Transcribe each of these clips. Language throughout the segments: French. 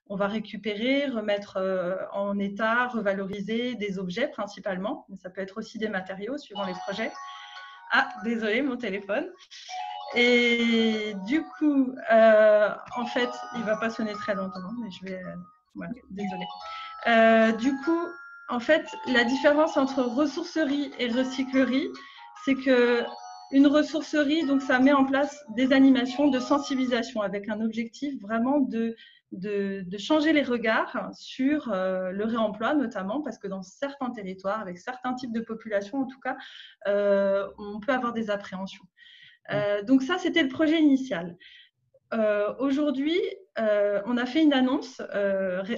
On va récupérer, remettre en état, revaloriser des objets principalement. Mais ça peut être aussi des matériaux suivant les projets. Ah, désolé, mon téléphone. Et du coup, en fait, il ne va pas sonner très longtemps, mais je vais… voilà, désolé. Du coup, en fait, la différence entre ressourcerie et recyclerie, c'est que une ressourcerie, donc ça met en place des animations de sensibilisation avec un objectif vraiment de changer les regards sur le réemploi, notamment parce que dans certains territoires, avec certains types de populations, en tout cas, on peut avoir des appréhensions. Donc ça, c'était le projet initial. Aujourd'hui, on a fait une annonce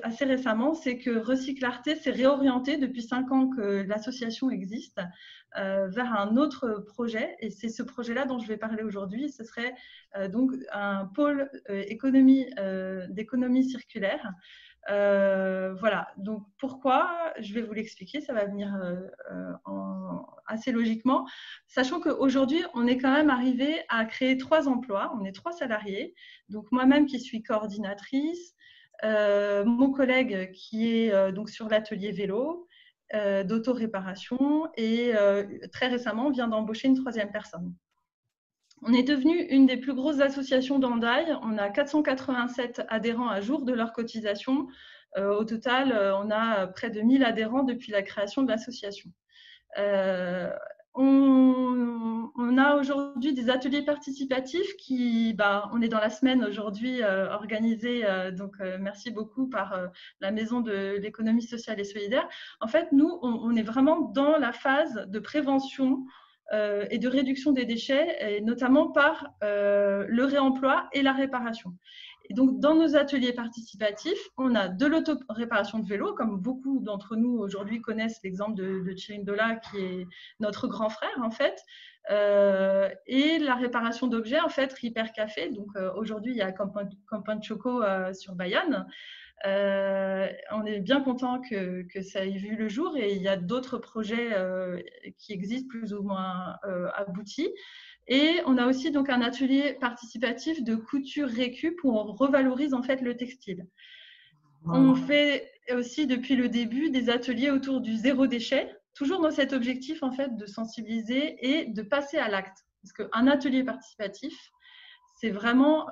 assez récemment, c'est que Recyclarté s'est réorienté depuis 5 ans que l'association existe vers un autre projet, et c'est ce projet-là dont je vais parler aujourd'hui. Ce serait donc un pôle d'économie circulaire. Voilà, donc pourquoi? Je vais vous l'expliquer, ça va venir assez logiquement, sachant qu'aujourd'hui, on est quand même arrivé à créer 3 emplois, on est 3 salariés, donc moi-même qui suis coordinatrice, mon collègue qui est donc sur l'atelier vélo, d'auto-réparation, et très récemment, on vient d'embaucher une 3e personne. On est devenu une des plus grosses associations d'Hendaye. On a 487 adhérents à jour de leur cotisation. Au total, on a près de 1000 adhérents depuis la création de l'association. On a aujourd'hui des ateliers participatifs on est dans la semaine aujourd'hui organisée, donc merci beaucoup par la Maison de l'économie sociale et solidaire. En fait, nous, on est vraiment dans la phase de prévention et de réduction des déchets, et notamment par le réemploi et la réparation. Et donc, dans nos ateliers participatifs, on a de l'auto-réparation de vélo, comme beaucoup d'entre nous aujourd'hui connaissent l'exemple de Chirindola, qui est notre grand frère, en fait, et la réparation d'objets, en fait, Repair Café. Donc, aujourd'hui, il y a Compound Choco sur Bayonne. On est bien content que ça ait vu le jour, et il y a d'autres projets qui existent plus ou moins aboutis. Et on a aussi donc un atelier participatif de couture récup où on revalorise en fait le textile. On fait aussi depuis le début des ateliers autour du zéro déchet, toujours dans cet objectif en fait de sensibiliser et de passer à l'acte. Parce qu'un atelier participatif, c'est vraiment,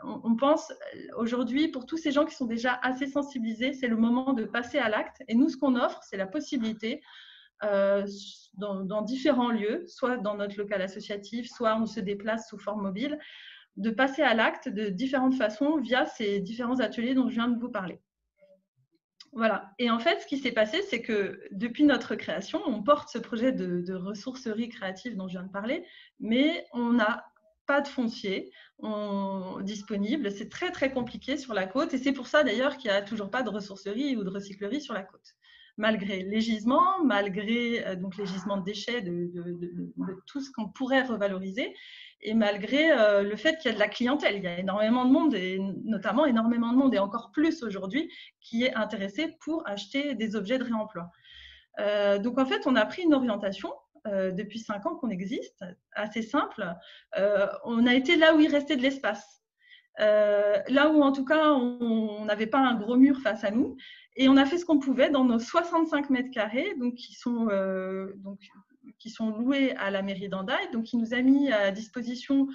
on pense aujourd'hui, pour tous ces gens qui sont déjà assez sensibilisés, c'est le moment de passer à l'acte. Et nous, ce qu'on offre, c'est la possibilité dans différents lieux, soit dans notre local associatif, soit on se déplace sous forme mobile, de passer à l'acte de différentes façons via ces différents ateliers dont je viens de vous parler. Voilà. Et en fait, ce qui s'est passé, c'est que depuis notre création, on porte ce projet de ressourcerie créative dont je viens de parler, mais on n'a pas de foncier disponible. C'est très, très compliqué sur la côte, et c'est pour ça d'ailleurs qu'il n'y a toujours pas de ressourcerie ou de recyclerie sur la côte. Malgré les gisements, malgré donc les gisements de déchets, de tout ce qu'on pourrait revaloriser, et malgré le fait qu'il y a de la clientèle. Il y a énormément de monde, et notamment énormément de monde, et encore plus aujourd'hui, qui est intéressé pour acheter des objets de réemploi. Donc en fait, on a pris une orientation depuis 5 ans qu'on existe, assez simple. On a été là où il restait de l'espace. Là où en tout cas on n'avait pas un gros mur face à nous, et on a fait ce qu'on pouvait dans nos 65 mètres carrés, donc qui sont loués à la mairie d'Hendaye, donc qui nous a mis à disposition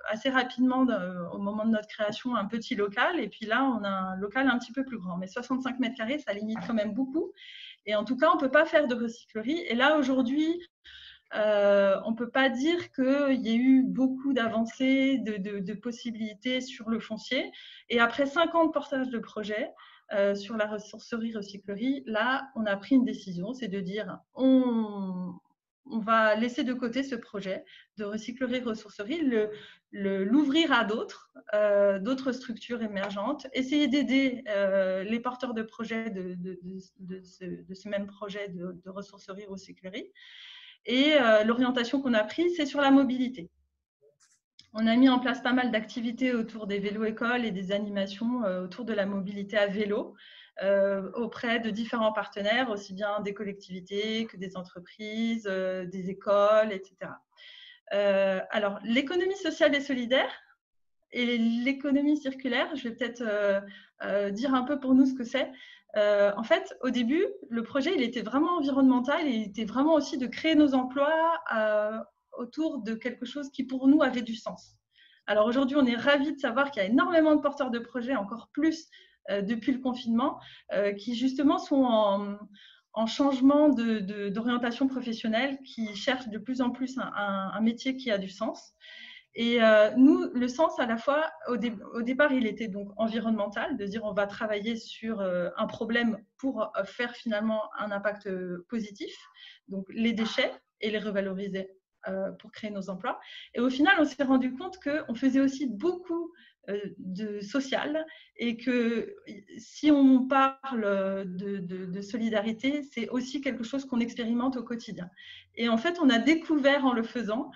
assez rapidement au moment de notre création un petit local, et puis là on a un local un petit peu plus grand, mais 65 mètres carrés ça limite quand même beaucoup, et en tout cas on ne peut pas faire de recyclerie. Et là aujourd'hui on ne peut pas dire qu'il y ait eu beaucoup d'avancées, de possibilités sur le foncier. Et après 5 ans de portage de projet sur la ressourcerie-recyclerie, là, on a pris une décision, c'est de dire on va laisser de côté ce projet de recyclerie-ressourcerie, l'ouvrir à d'autres structures émergentes, essayer d'aider les porteurs de projets de ce même projet de ressourcerie-recyclerie. Et l'orientation qu'on a prise, c'est sur la mobilité. On a mis en place pas mal d'activités autour des vélo-écoles et des animations autour de la mobilité à vélo auprès de différents partenaires, aussi bien des collectivités que des entreprises, des écoles, etc. Alors, l'économie sociale et solidaire, Et l'économie circulaire, je vais peut-être dire un peu pour nous ce que c'est. En fait, au début, le projet, il était vraiment environnemental et il était vraiment aussi de créer nos emplois autour de quelque chose qui, pour nous, avait du sens. Alors aujourd'hui, on est ravis de savoir qu'il y a énormément de porteurs de projets, encore plus depuis le confinement, qui justement sont en changement d'orientation professionnelle, qui cherchent de plus en plus un métier qui a du sens. Et nous, le sens, à la fois, au départ, il était donc environnemental, de dire on va travailler sur un problème pour faire finalement un impact positif, donc les déchets, et les revaloriser pour créer nos emplois. Et au final, on s'est rendu compte qu'on faisait aussi beaucoup de social, et que si on parle de solidarité, c'est aussi quelque chose qu'on expérimente au quotidien. Et en fait, on a découvert en le faisant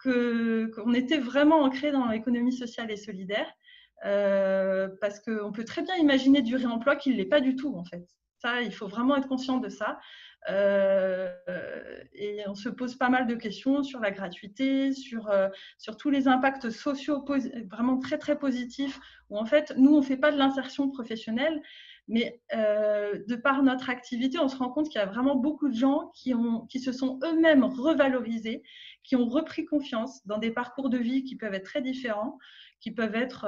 qu'on était vraiment ancré dans l'économie sociale et solidaire, parce qu'on peut très bien imaginer du réemploi qui ne l'est pas du tout, en fait. Ça, il faut vraiment être conscient de ça. Et on se pose pas mal de questions sur la gratuité, sur tous les impacts sociaux vraiment très, très positifs, où en fait, nous, on ne fait pas de l'insertion professionnelle, mais de par notre activité, on se rend compte qu'il y a vraiment beaucoup de gens qui se sont eux-mêmes revalorisés, qui ont repris confiance dans des parcours de vie qui peuvent être très différents, qui peuvent être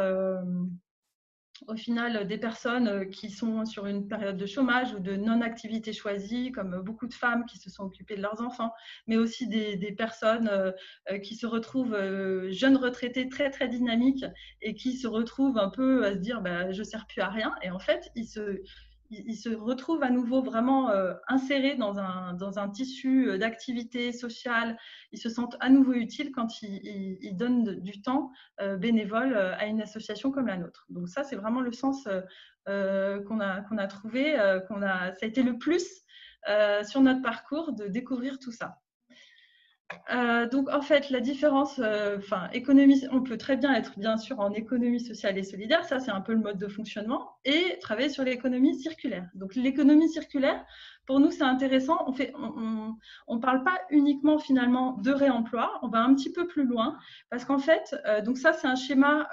au final des personnes qui sont sur une période de chômage ou de non-activité choisie, comme beaucoup de femmes qui se sont occupées de leurs enfants, mais aussi des personnes qui se retrouvent jeunes retraités très très dynamiques et qui se retrouvent un peu à se dire bah, je ne sers plus à rien, et en fait ils se retrouvent à nouveau vraiment insérés dans un tissu d'activité sociale. Ils se sentent à nouveau utiles quand ils donnent du temps bénévole à une association comme la nôtre. Donc ça, c'est vraiment le sens qu'on a trouvé, ça a été le plus sur notre parcours de découvrir tout ça. Donc en fait, la différence, économie, on peut très bien être bien sûr en économie sociale et solidaire, ça c'est un peu le mode de fonctionnement, et travailler sur l'économie circulaire. Donc l'économie circulaire, pour nous c'est intéressant, on parle pas uniquement finalement de réemploi, on va un petit peu plus loin, parce qu'en fait, donc ça c'est un schéma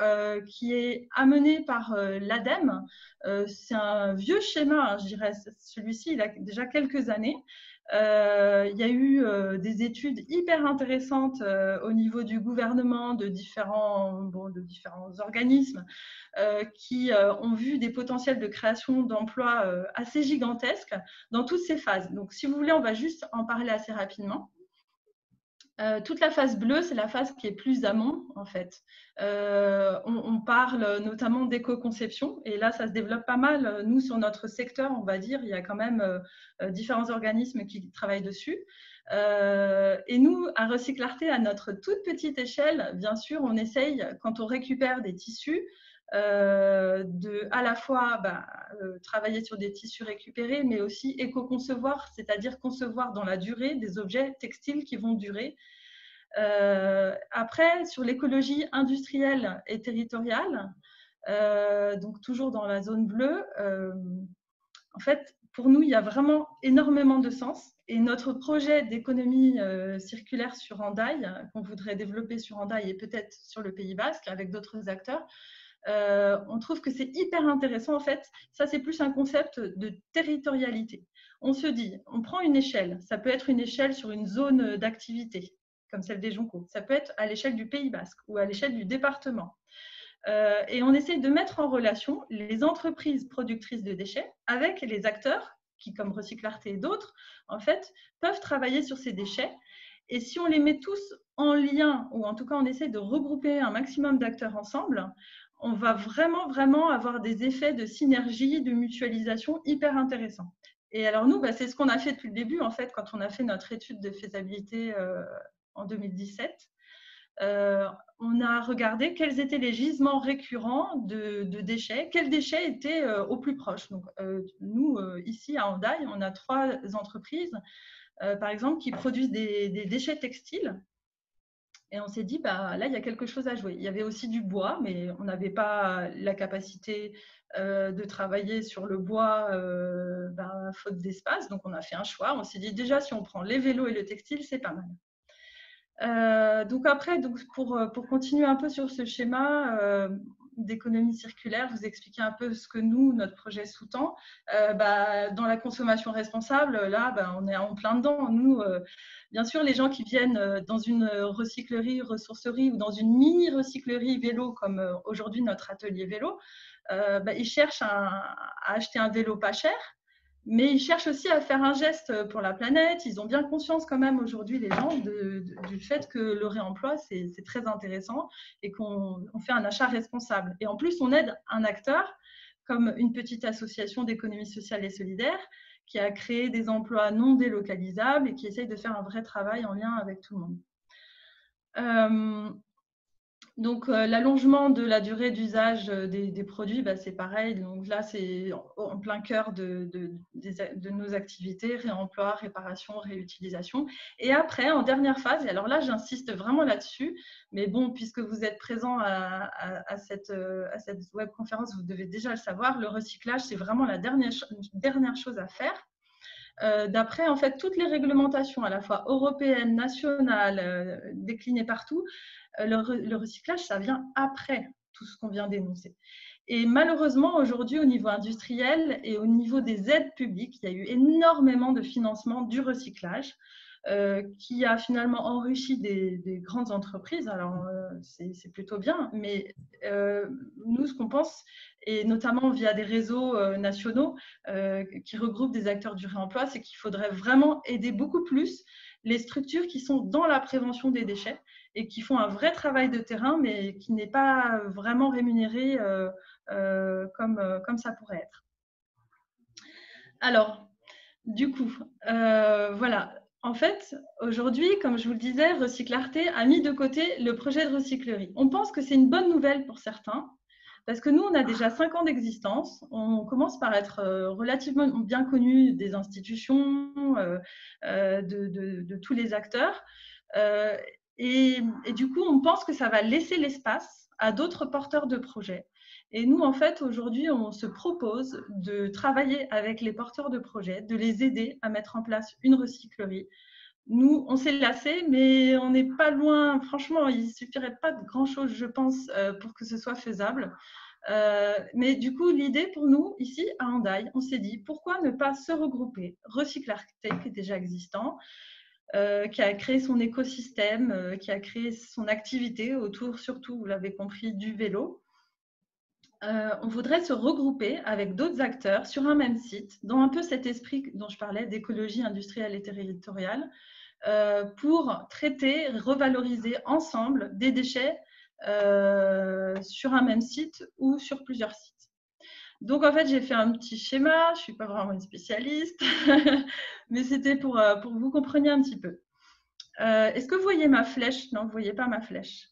qui est amené par l'ADEME, c'est un vieux schéma, hein, je dirais, celui-ci il a déjà quelques années. Il y a eu des études hyper intéressantes au niveau du gouvernement, de différents organismes qui ont vu des potentiels de création d'emplois assez gigantesques dans toutes ces phases. Donc, si vous voulez, on va juste en parler assez rapidement. Toute la phase bleue, c'est la phase qui est plus amont, en fait. On parle notamment d'éco-conception, et là, ça se développe pas mal. Nous, sur notre secteur, on va dire, il y a quand même différents organismes qui travaillent dessus. Et nous, à Recyclarté, à notre toute petite échelle, bien sûr, on essaye, quand on récupère des tissus, de à la fois travailler sur des tissus récupérés, mais aussi éco-concevoir, c'est-à-dire concevoir dans la durée des objets textiles qui vont durer. Après, sur l'écologie industrielle et territoriale, donc toujours dans la zone bleue, en fait, pour nous, il y a vraiment énormément de sens. Et notre projet d'économie circulaire sur Hendaye, qu'on voudrait développer sur Hendaye et peut-être sur le Pays Basque avec d'autres acteurs, on trouve que c'est hyper intéressant. En fait, ça, c'est plus un concept de territorialité. On se dit, on prend une échelle. Ça peut être une échelle sur une zone d'activité, comme celle des Joncos. Ça peut être à l'échelle du Pays Basque ou à l'échelle du département. Et on essaie de mettre en relation les entreprises productrices de déchets avec les acteurs qui, comme Recyclarté et d'autres, en fait, peuvent travailler sur ces déchets. Et si on les met tous en lien, ou en tout cas on essaie de regrouper un maximum d'acteurs ensemble, on va vraiment, vraiment avoir des effets de synergie, de mutualisation hyper intéressants. Et alors nous, c'est ce qu'on a fait depuis le début, en fait, quand on a fait notre étude de faisabilité en 2017. On a regardé quels étaient les gisements récurrents de déchets, quels déchets étaient au plus proche. Donc, nous, ici à Hendaye, on a 3 entreprises, par exemple, qui produisent des déchets textiles. Et on s'est dit, là, il y a quelque chose à jouer. Il y avait aussi du bois, mais on n'avait pas la capacité de travailler sur le bois faute d'espace. Donc, on a fait un choix. On s'est dit, déjà, si on prend les vélos et le textile, c'est pas mal. Donc après, pour continuer un peu sur ce schéma d'économie circulaire, vous expliquer un peu ce que nous, notre projet sous-tend. Dans la consommation responsable, là, on est en plein dedans. Nous, bien sûr, les gens qui viennent dans une recyclerie, ressourcerie ou dans une mini-recyclerie vélo, comme aujourd'hui notre atelier vélo, ils cherchent à acheter un vélo pas cher. Mais ils cherchent aussi à faire un geste pour la planète. Ils ont bien conscience quand même aujourd'hui, les gens, du fait que le réemploi, c'est très intéressant et qu'on fait un achat responsable. Et en plus, on aide un acteur comme une petite association d'économie sociale et solidaire qui a créé des emplois non délocalisables et qui essaye de faire un vrai travail en lien avec tout le monde. Donc, l'allongement de la durée d'usage des produits, c'est pareil. Donc là, c'est en plein cœur de nos activités, réemploi, réparation, réutilisation. Et après, en dernière phase, et alors là, j'insiste vraiment là-dessus, mais bon, puisque vous êtes présent à cette webconférence, vous devez déjà le savoir, le recyclage, c'est vraiment la dernière chose à faire. D'après en fait toutes les réglementations à la fois européennes, nationales, déclinées partout, le recyclage, ça vient après tout ce qu'on vient d'énoncer. Et malheureusement, aujourd'hui, au niveau industriel et au niveau des aides publiques, il y a eu énormément de financement du recyclage qui a finalement enrichi des grandes entreprises. Alors, c'est plutôt bien, mais nous, ce qu'on pense, et notamment via des réseaux nationaux qui regroupent des acteurs du réemploi, c'est qu'il faudrait vraiment aider beaucoup plus les structures qui sont dans la prévention des déchets et qui font un vrai travail de terrain, mais qui n'est pas vraiment rémunéré comme ça pourrait être. Alors, du coup, voilà. En fait, aujourd'hui, comme je vous le disais, Recyclarté a mis de côté le projet de recyclerie. On pense que c'est une bonne nouvelle pour certains, parce que nous, on a déjà 5 ans d'existence. On commence par être relativement bien connus des institutions, de tous les acteurs. Et du coup, on pense que ça va laisser l'espace à d'autres porteurs de projets. Et nous, en fait, aujourd'hui, on se propose de travailler avec les porteurs de projets, de les aider à mettre en place une recyclerie. Nous, on s'est lassé, mais on n'est pas loin. Franchement, il ne suffirait pas de grand-chose, je pense, pour que ce soit faisable. Mais du coup, l'idée pour nous, ici, à Hendaye, on s'est dit, pourquoi ne pas se regrouper, Recyclarté, qui est déjà existant, qui a créé son écosystème, qui a créé son activité autour, surtout, vous l'avez compris, du vélo. On voudrait se regrouper avec d'autres acteurs sur un même site, dans un peu cet esprit dont je parlais d'écologie industrielle et territoriale, pour traiter, revaloriser ensemble des déchets sur un même site ou sur plusieurs sites. Donc, en fait, j'ai fait un petit schéma. Je ne suis pas vraiment une spécialiste, mais c'était pour que vous compreniez un petit peu. Est-ce que vous voyez ma flèche? Non, vous ne voyez pas ma flèche.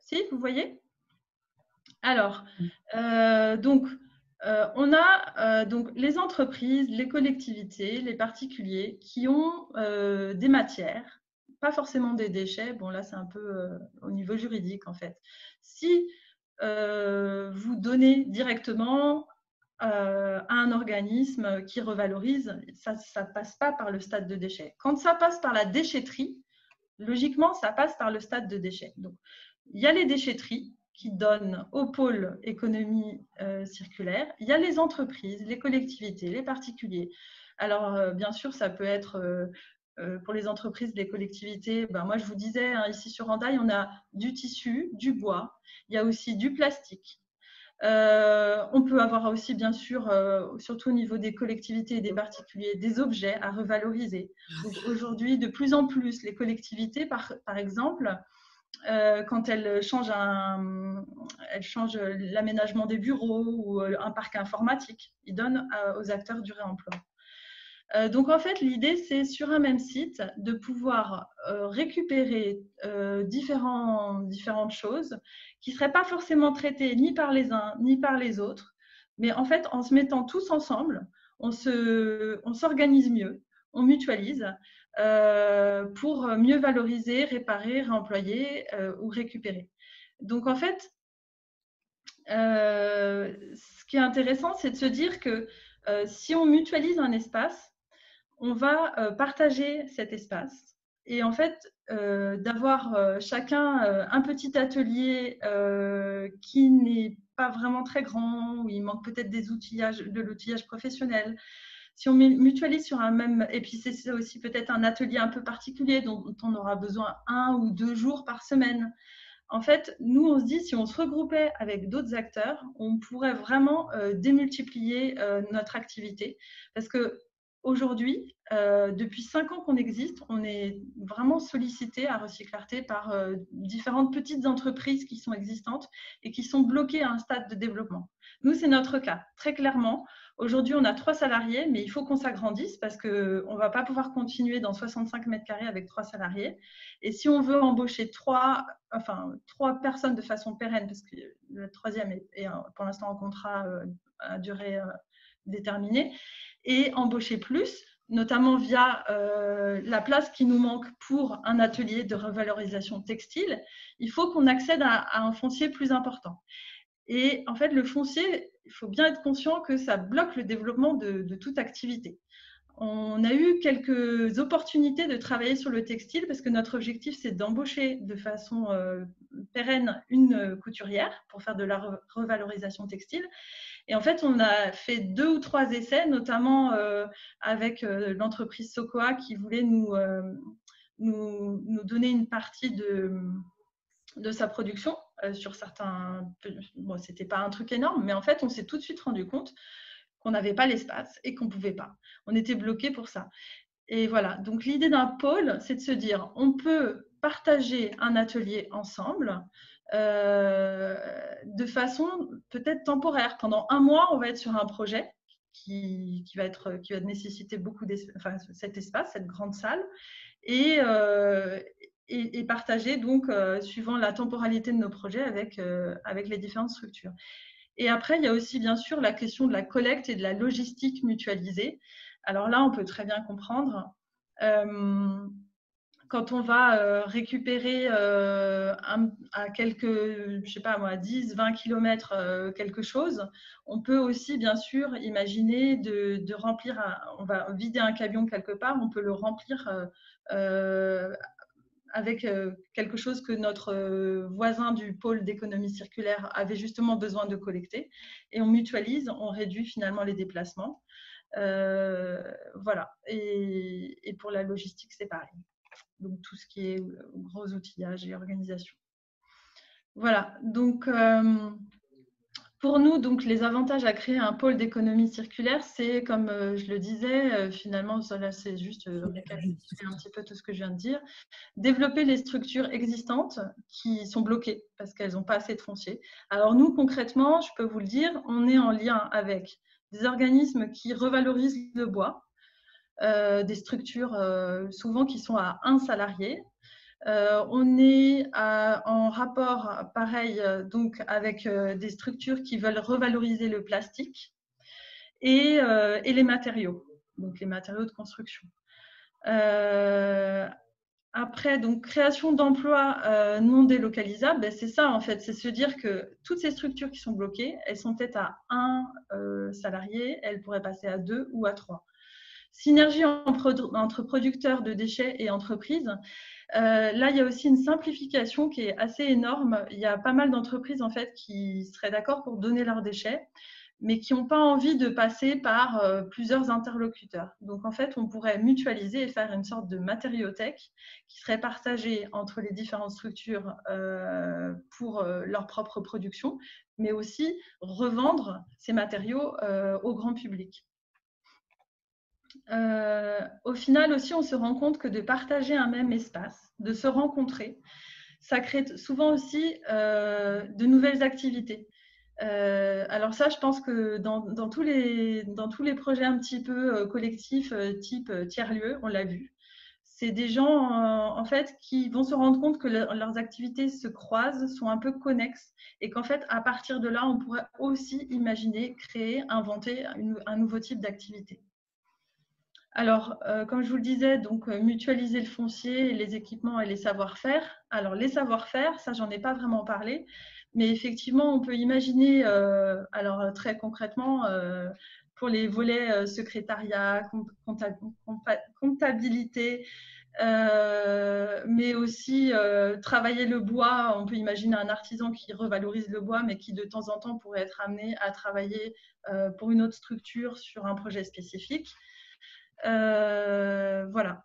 Si, vous voyez? Alors, on a donc les entreprises, les collectivités, les particuliers qui ont des matières, pas forcément des déchets. Bon, là, c'est un peu au niveau juridique, en fait. Si vous donnez directement à un organisme qui revalorise, ça ne passe pas par le stade de déchet. Quand ça passe par la déchetterie, logiquement, ça passe par le stade de déchet. Donc, il y a les déchetteries qui donnent au pôle économie circulaire. Il y a les entreprises, les collectivités, les particuliers. Alors, bien sûr, ça peut être pour les entreprises, les collectivités. Moi, je vous disais, ici sur Hendaye, on a du tissu, du bois. Il y a aussi du plastique. On peut avoir aussi, bien sûr, surtout au niveau des collectivités et des particuliers, des objets à revaloriser. Donc aujourd'hui, de plus en plus, les collectivités, par exemple, quand elles changent l'aménagement des bureaux ou un parc informatique, ils donnent aux acteurs du réemploi. Donc en fait, l'idée, c'est sur un même site de pouvoir récupérer différentes choses qui ne seraient pas forcément traitées ni par les uns ni par les autres, mais en fait, en se mettant tous ensemble, on s'organise mieux, on mutualise pour mieux valoriser, réparer, réemployer ou récupérer. Donc en fait, ce qui est intéressant, c'est de se dire que si on mutualise un espace, on va partager cet espace Et en fait, d'avoir chacun un petit atelier qui n'est pas vraiment très grand, où il manque peut-être de l'outillage professionnel. Si on mutualise sur un même, et puis c'est aussi peut-être un atelier un peu particulier dont on aura besoin 1 ou 2 jours par semaine. En fait, nous, on se dit, si on se regroupait avec d'autres acteurs, on pourrait vraiment démultiplier notre activité. Parce que aujourd'hui, depuis 5 ans qu'on existe, on est vraiment sollicité à Recyclarté par différentes petites entreprises qui sont existantes et qui sont bloquées à un stade de développement. Nous, c'est notre cas, très clairement. Aujourd'hui, on a 3 salariés, mais il faut qu'on s'agrandisse parce qu'on ne va pas pouvoir continuer dans 65 mètres carrés avec 3 salariés. Et si on veut embaucher 3 personnes de façon pérenne, parce que le 3e est pour l'instant en contrat à durée déterminée, et embaucher plus, notamment via la place qui nous manque pour un atelier de revalorisation textile, il faut qu'on accède à un foncier plus important. Et en fait, le foncier, il faut bien être conscient que ça bloque le développement de toute activité. On a eu quelques opportunités de travailler sur le textile parce que notre objectif, c'est d'embaucher de façon pérenne une couturière pour faire de la revalorisation textile. Et en fait, on a fait 2 ou 3 essais, notamment avec l'entreprise Sokoa qui voulait nous donner une partie de sa production sur certains. Bon, c'était pas un truc énorme, mais en fait, on s'est tout de suite rendu compte qu'on n'avait pas l'espace et qu'on ne pouvait pas. On était bloqué pour ça. Et voilà, donc l'idée d'un pôle, c'est de se dire, on peut partager un atelier ensemble de façon peut-être temporaire. Pendant 1 mois, on va être sur un projet qui va nécessiter beaucoup cet espace, cette grande salle, et partager donc suivant la temporalité de nos projets avec les différentes structures. Et après, il y a aussi bien sûr la question de la collecte et de la logistique mutualisée. Alors là, on peut très bien comprendre. Quand on va récupérer à quelques, je sais pas moi, 10, 20 km quelque chose, on peut aussi bien sûr imaginer de remplir, on va vider un camion quelque part, on peut le remplir avec quelque chose que notre voisin du pôle d'économie circulaire avait justement besoin de collecter. Et on mutualise, on réduit finalement les déplacements. Voilà. Et pour la logistique, c'est pareil. Donc tout ce qui est gros outillage et organisation. Voilà. Donc pour nous, donc, les avantages à créer un pôle d'économie circulaire, c'est, comme je le disais, finalement, là, c'est juste récapituler un petit peu tout ce que je viens de dire. Développer les structures existantes qui sont bloquées parce qu'elles n'ont pas assez de foncier. Alors nous, concrètement, je peux vous le dire, on est en lien avec des organismes qui revalorisent le bois, des structures souvent qui sont à 1 salarié. On est en rapport, pareil, donc avec des structures qui veulent revaloriser le plastique et les matériaux, donc les matériaux de construction. Après, donc, création d'emplois non délocalisables, ben, c'est ça en fait, c'est se dire que toutes ces structures qui sont bloquées, elles sont peut-être à 1 salarié, elles pourraient passer à 2 ou à 3. Synergie entre producteurs de déchets et entreprises. Là, il y a aussi une simplification qui est assez énorme. Il y a pas mal d'entreprises en fait qui seraient d'accord pour donner leurs déchets, mais qui n'ont pas envie de passer par plusieurs interlocuteurs. Donc, en fait, on pourrait mutualiser et faire une sorte de matériothèque qui serait partagée entre les différentes structures pour leur propre production, mais aussi revendre ces matériaux au grand public. Au final aussi, on se rend compte que de partager un même espace, de se rencontrer, ça crée souvent aussi de nouvelles activités. Alors ça, je pense que dans tous les projets un petit peu collectifs, type tiers-lieu, on l'a vu. C'est des gens en fait qui vont se rendre compte que leurs activités se croisent, sont un peu connexes et qu'en fait, à partir de là, on pourrait aussi imaginer, créer, inventer un nouveau type d'activité. Alors, comme je vous le disais, donc mutualiser le foncier, les équipements et les savoir-faire. Alors, les savoir-faire, ça, j'en ai pas vraiment parlé, mais effectivement, on peut imaginer, alors très concrètement, pour les volets secrétariat, comptabilité, mais aussi travailler le bois. On peut imaginer un artisan qui revalorise le bois, mais qui de temps en temps pourrait être amené à travailler pour une autre structure sur un projet spécifique. Voilà.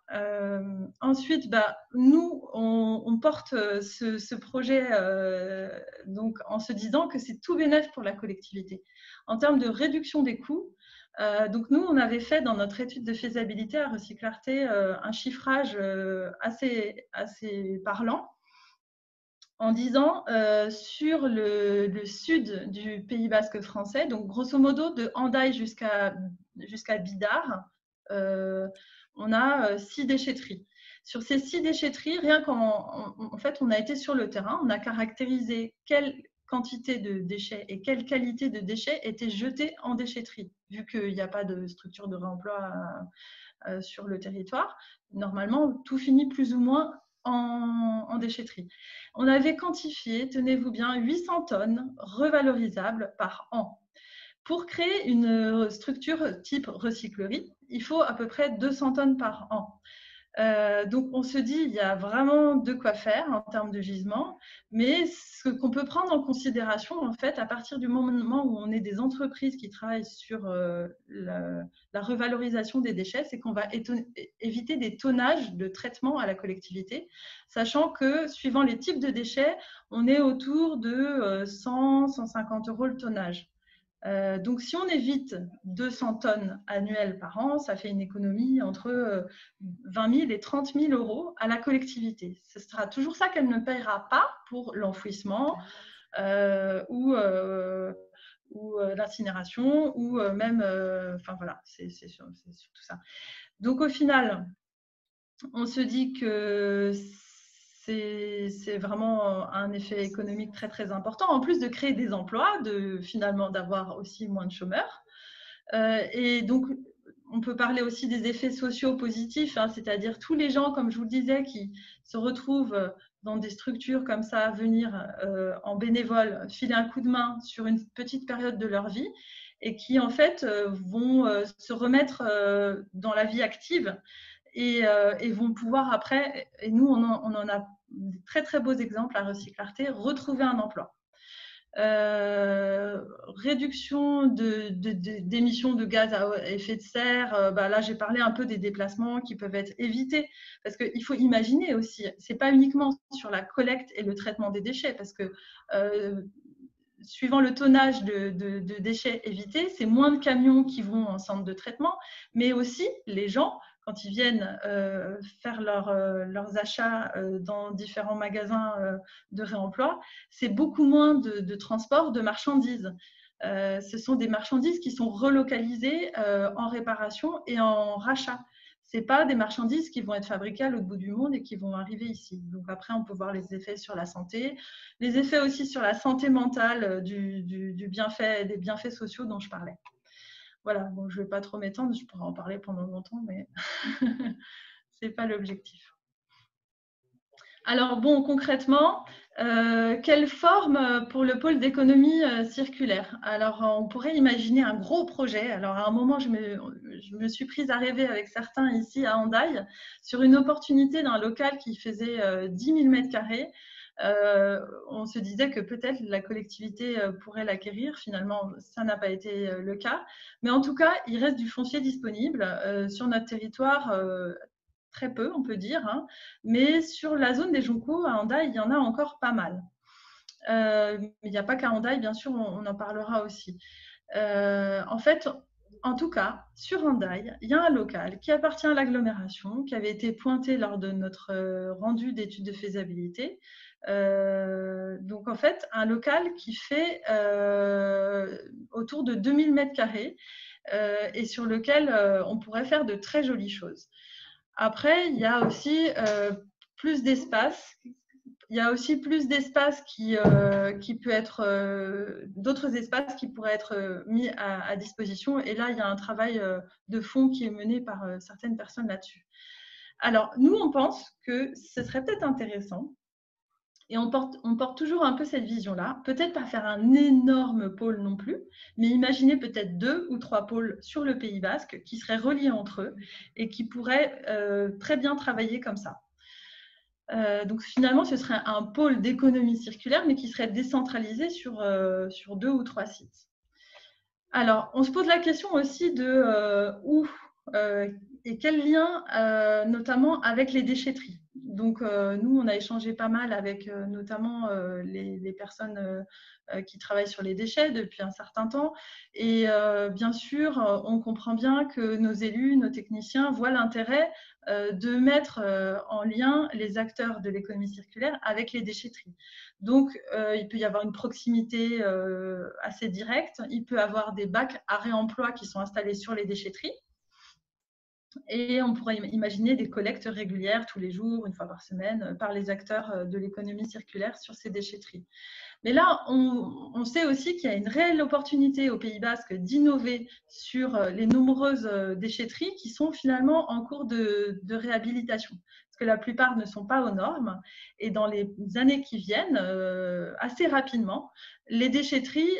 Ensuite, nous, on porte ce projet donc, en se disant que c'est tout bénef pour la collectivité. En termes de réduction des coûts, donc nous, on avait fait dans notre étude de faisabilité à Recyclarté un chiffrage assez parlant en disant sur le sud du Pays basque français, donc grosso modo de Hendaye jusqu'à Bidart, on a 6 déchetteries. Sur ces 6 déchetteries, rien qu'en fait, on a été sur le terrain, on a caractérisé quelle quantité de déchets et quelle qualité de déchets étaient jetés en déchetterie, vu qu'il n'y a pas de structure de réemploi sur le territoire. Normalement, tout finit plus ou moins en déchetterie. On avait quantifié, tenez-vous bien, 800 tonnes revalorisables par an. Pour créer une structure type recyclerie, il faut à peu près 200 tonnes par an. Donc, on se dit, il y a vraiment de quoi faire en termes de gisement, mais ce qu'on peut prendre en considération, en fait, à partir du moment où on est des entreprises qui travaillent sur la revalorisation des déchets, c'est qu'on va éviter des tonnages de traitement à la collectivité, sachant que, suivant les types de déchets, on est autour de 100-150 € le tonnage. Donc, si on évite 200 tonnes annuelles par an, ça fait une économie entre 20 000 et 30 000 € à la collectivité. Ce sera toujours ça qu'elle ne paiera pas pour l'enfouissement ou l'incinération ou même, enfin voilà, c'est surtout ça. Donc, au final, on se dit que c'est vraiment un effet économique très, très important, en plus de créer des emplois, finalement d'avoir aussi moins de chômeurs. Et donc, on peut parler aussi des effets sociaux positifs, hein, c'est-à-dire tous les gens, comme je vous le disais, qui se retrouvent dans des structures comme ça à venir en bénévole, filer un coup de main sur une petite période de leur vie et qui, en fait, vont se remettre dans la vie active et vont pouvoir après, et nous, on en a de très, très beaux exemples à Recyclarté, retrouver un emploi. Réduction d'émissions de gaz à effet de serre. Là, j'ai parlé un peu des déplacements qui peuvent être évités parce qu'il faut imaginer aussi, c'est pas uniquement sur la collecte et le traitement des déchets parce que suivant le tonnage de déchets évités, c'est moins de camions qui vont en centre de traitement, mais aussi les gens, quand ils viennent faire leurs achats dans différents magasins de réemploi, c'est beaucoup moins de transport de marchandises. Ce sont des marchandises qui sont relocalisées en réparation et en rachat. Ce n'est pas des marchandises qui vont être fabriquées à l'autre bout du monde et qui vont arriver ici. Donc après, on peut voir les effets sur la santé, les effets aussi sur la santé mentale du bienfait, des bienfaits sociaux dont je parlais. Voilà, bon, je ne vais pas trop m'étendre, je pourrais en parler pendant longtemps, mais ce n'est pas l'objectif. Alors bon, concrètement, quelle forme pour le pôle d'économie circulaire? Alors, on pourrait imaginer un gros projet. Alors, à un moment, je me suis prise à rêver avec certains ici à Hendaye sur une opportunité d'un local qui faisait 10 000 m². On se disait que peut-être la collectivité pourrait l'acquérir. Finalement, ça n'a pas été le cas. Mais en tout cas, il reste du foncier disponible sur notre territoire. Très peu, on peut dire, hein. Mais sur la zone des Joncos, à Hendaye, il y en a encore pas mal. Il n'y a pas qu'à Hendaye, bien sûr, on en parlera aussi. En fait, en tout cas, sur Hendaye, il y a un local qui appartient à l'agglomération, qui avait été pointé lors de notre rendu d'études de faisabilité. Donc, en fait, un local qui fait autour de 2000 m² et sur lequel on pourrait faire de très jolies choses. Après, il y a aussi plus d'espace. Il y a aussi plus d'espace qui peut être d'autres espaces qui pourraient être mis à disposition. Et là, il y a un travail de fond qui est mené par certaines personnes là-dessus. Alors, nous, on pense que ce serait peut-être intéressant Et on porte toujours un peu cette vision-là. Peut-être pas faire un énorme pôle non plus, mais imaginez peut-être 2 ou 3 pôles sur le Pays Basque qui seraient reliés entre eux et qui pourraient très bien travailler comme ça. Donc finalement, ce serait un pôle d'économie circulaire, mais qui serait décentralisé sur 2 ou 3 sites. Alors, on se pose la question aussi de où et quel lien, notamment avec les déchetteries. Donc, nous, on a échangé pas mal avec notamment les personnes qui travaillent sur les déchets depuis un certain temps. Et bien sûr, on comprend bien que nos élus, nos techniciens voient l'intérêt de mettre en lien les acteurs de l'économie circulaire avec les déchetteries. Donc, il peut y avoir une proximité assez directe. Il peut y avoir des bacs à réemploi qui sont installés sur les déchetteries. Et on pourrait imaginer des collectes régulières tous les jours, une fois par semaine, par les acteurs de l'économie circulaire sur ces déchetteries. Mais là, on sait aussi qu'il y a une réelle opportunité au Pays Basque d'innover sur les nombreuses déchetteries qui sont finalement en cours de réhabilitation. Parce que la plupart ne sont pas aux normes. Et dans les années qui viennent, assez rapidement, les déchetteries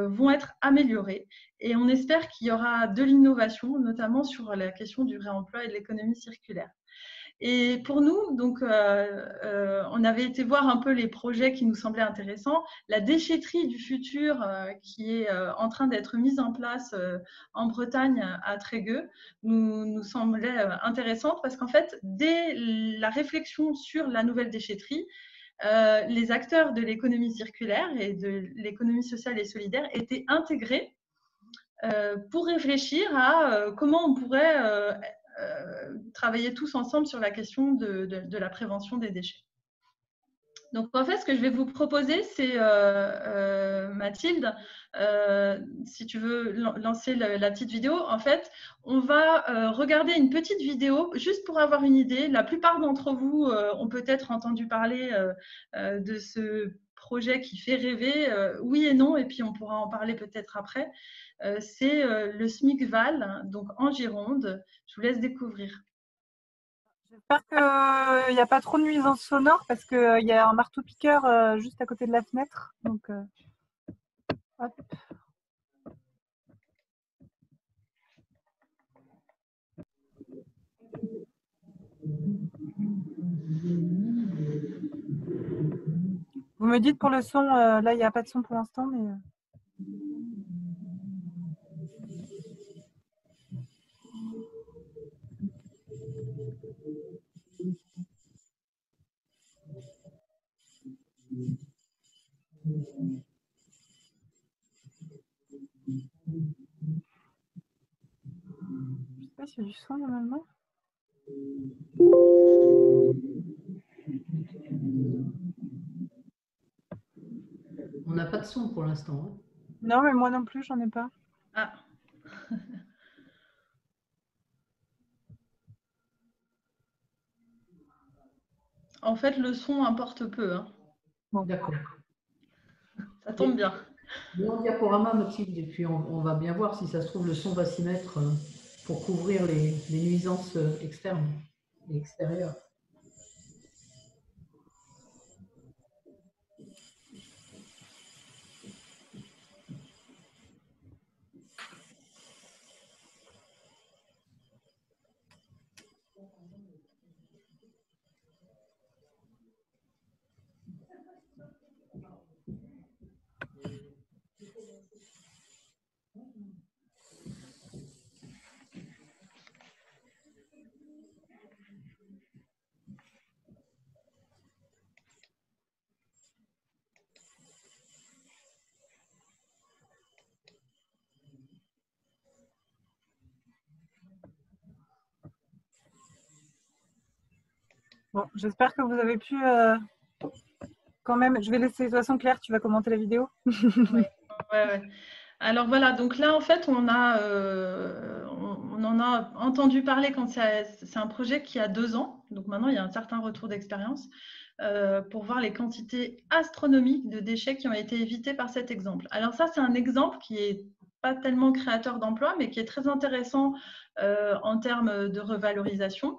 vont être améliorées. Et on espère qu'il y aura de l'innovation, notamment sur la question du réemploi et de l'économie circulaire. Et pour nous, donc, on avait été voir un peu les projets qui nous semblaient intéressants. La déchetterie du futur qui est en train d'être mise en place en Bretagne à Trégueux nous semblait intéressante parce qu'en fait, dès la réflexion sur la nouvelle déchetterie, les acteurs de l'économie circulaire et de l'économie sociale et solidaire étaient intégrés pour réfléchir à comment on pourrait travailler tous ensemble sur la question de la prévention des déchets. Donc, en fait, ce que je vais vous proposer, c'est, Mathilde, si tu veux lancer la petite vidéo, en fait, on va regarder une petite vidéo juste pour avoir une idée. La plupart d'entre vous ont peut-être entendu parler de ce projet qui fait rêver, oui et non, et puis on pourra en parler peut-être après. C'est le SMIC-Val, donc en Gironde. Je vous laisse découvrir. J'espère qu'il n'y a pas trop de nuisances sonores parce qu'il y a un marteau-piqueur juste à côté de la fenêtre. Donc, hop. Vous me dites pour le son, là il n'y a pas de son pour l'instant, mais... Je sais pas s'il y a du son normalement. On n'a pas de son pour l'instant. Hein. Non, mais moi non plus, j'en ai pas. Ah. En fait, le son importe peu. Hein. Bon. D'accord. Ça tombe bien. Bon diaporama, Mathilde, et puis on va bien voir si ça se trouve, le son va s'y mettre pour couvrir les nuisances externes et extérieures. Bon, j'espère que vous avez pu quand même... Je vais laisser de toute façon Claire, tu vas commenter la vidéo. Ouais. Alors voilà, donc là en fait on en a entendu parler quand c'est un projet qui a 2 ans, donc maintenant il y a un certain retour d'expérience pour voir les quantités astronomiques de déchets qui ont été évités par cet exemple. Alors ça c'est un exemple qui est pas tellement créateur d'emplois mais qui est très intéressant en termes de revalorisation.